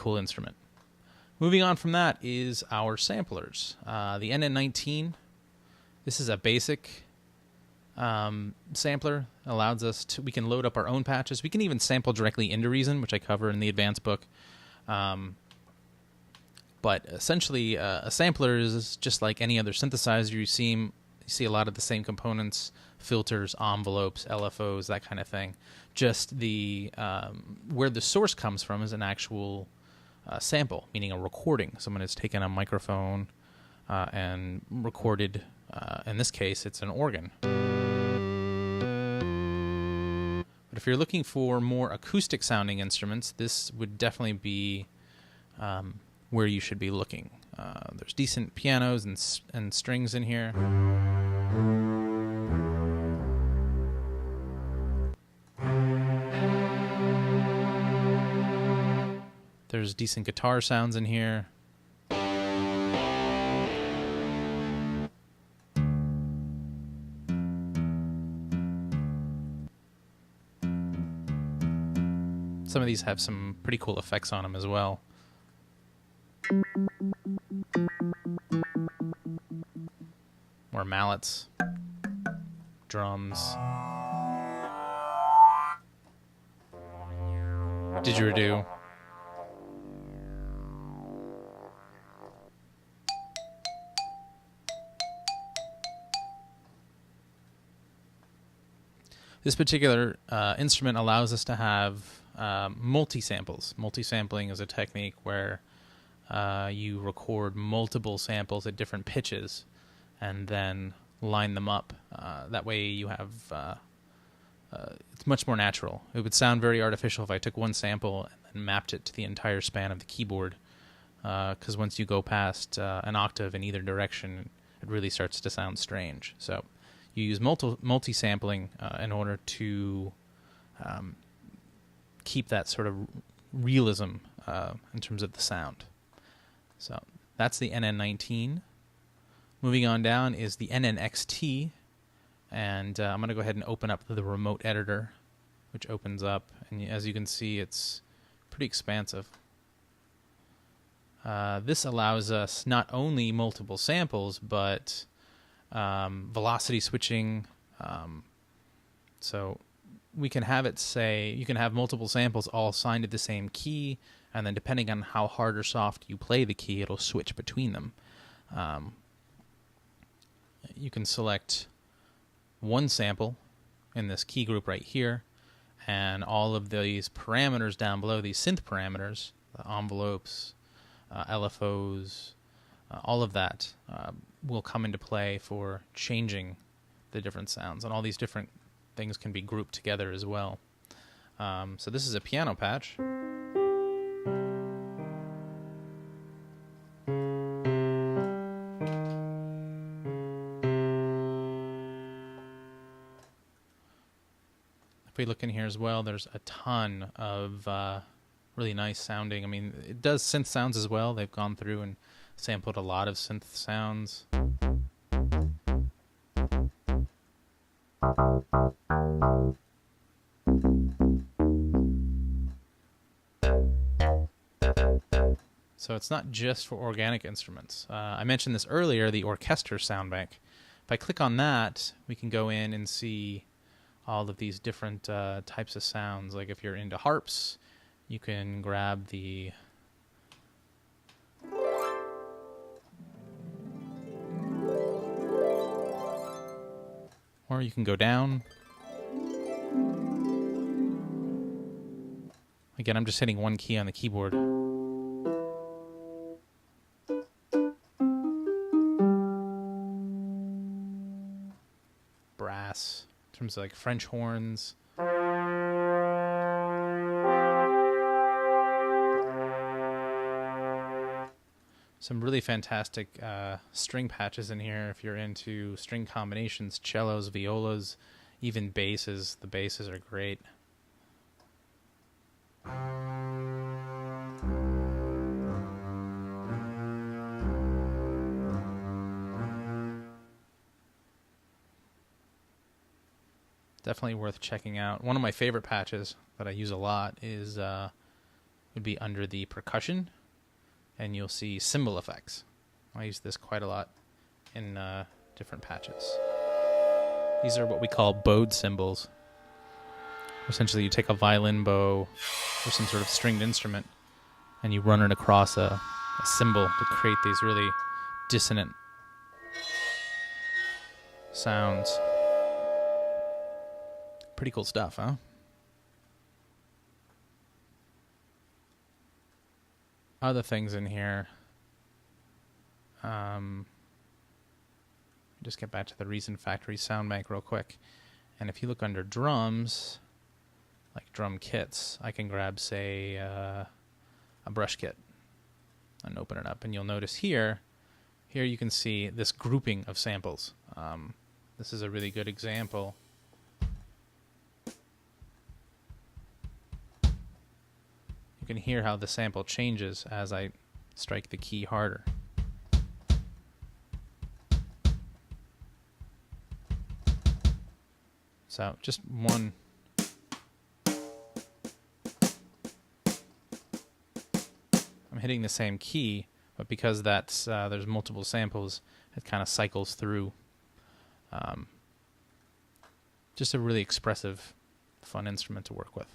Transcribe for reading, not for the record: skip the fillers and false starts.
cool instrument. Moving on from that is our samplers. The NN19, this is a basic sampler. Allows us to, we can load up our own patches. We can even sample directly into Reason, which I cover in the advanced book. But essentially, a sampler is just like any other synthesizer. You see a lot of the same components: filters, envelopes, LFOs, that kind of thing. Just the where the source comes from is an actual sample, meaning a recording. Someone has taken a microphone and recorded. In this case, it's an organ. But if you're looking for more acoustic sounding instruments, this would definitely be where you should be looking. There's decent pianos and strings in here. There's decent guitar sounds in here. Some of these have some pretty cool effects on them as well. More mallets, drums, didgeridoo. This particular instrument allows us to have multi-samples. Multi-sampling is a technique where you record multiple samples at different pitches and then line them up. That way you have... it's much more natural. It would sound very artificial if I took one sample and then mapped it to the entire span of the keyboard, because once you go past an octave in either direction, it really starts to sound strange. So you use multi-sampling in order to keep that sort of realism in terms of the sound. So that's the NN19. Moving on down is the NNXT, and I'm going to go ahead and open up the remote editor, which opens up, and as you can see, it's pretty expansive. This allows us not only multiple samples, but velocity switching. So we can have it say, you can have multiple samples all assigned to the same key, and then depending on how hard or soft you play the key, it'll switch between them. You can select one sample in this key group right here, and all of these parameters down below, these synth parameters, the envelopes, LFOs, all of that will come into play for changing the different sounds, and all these different things can be grouped together as well. So this is a piano patch. If we look in here as well, there's a ton of really nice sounding. I mean, it does synth sounds as well. They've gone through and sampled a lot of synth sounds. So it's not just for organic instruments. I mentioned this earlier, the Orchestra sound bank. If I click on that, we can go in and see all of these different types of sounds. Like if you're into harps, you can grab the or you can go down. Again, I'm just hitting one key on the keyboard. Brass, in terms of like French horns. Some really fantastic string patches in here if you're into string combinations, cellos, violas, even basses. The basses are great. Definitely worth checking out. One of my favorite patches that I use a lot is would be under the percussion, and you'll see cymbal effects. I use this quite a lot in different patches. These are what we call bowed cymbals. Essentially, you take a violin bow or some sort of stringed instrument, and you run it across a cymbal to create these really dissonant sounds. Pretty cool stuff, huh? Other things in here. Just get back to the Reason Factory sound bank real quick. And if you look under drums, like drum kits, I can grab, say, a brush kit and open it up. And you'll notice here you can see this grouping of samples. This is a really good example. You can hear how the sample changes as I strike the key harder. So just one. I'm hitting the same key, but because that's there's multiple samples, it kind of cycles through. Just a really expressive, fun instrument to work with.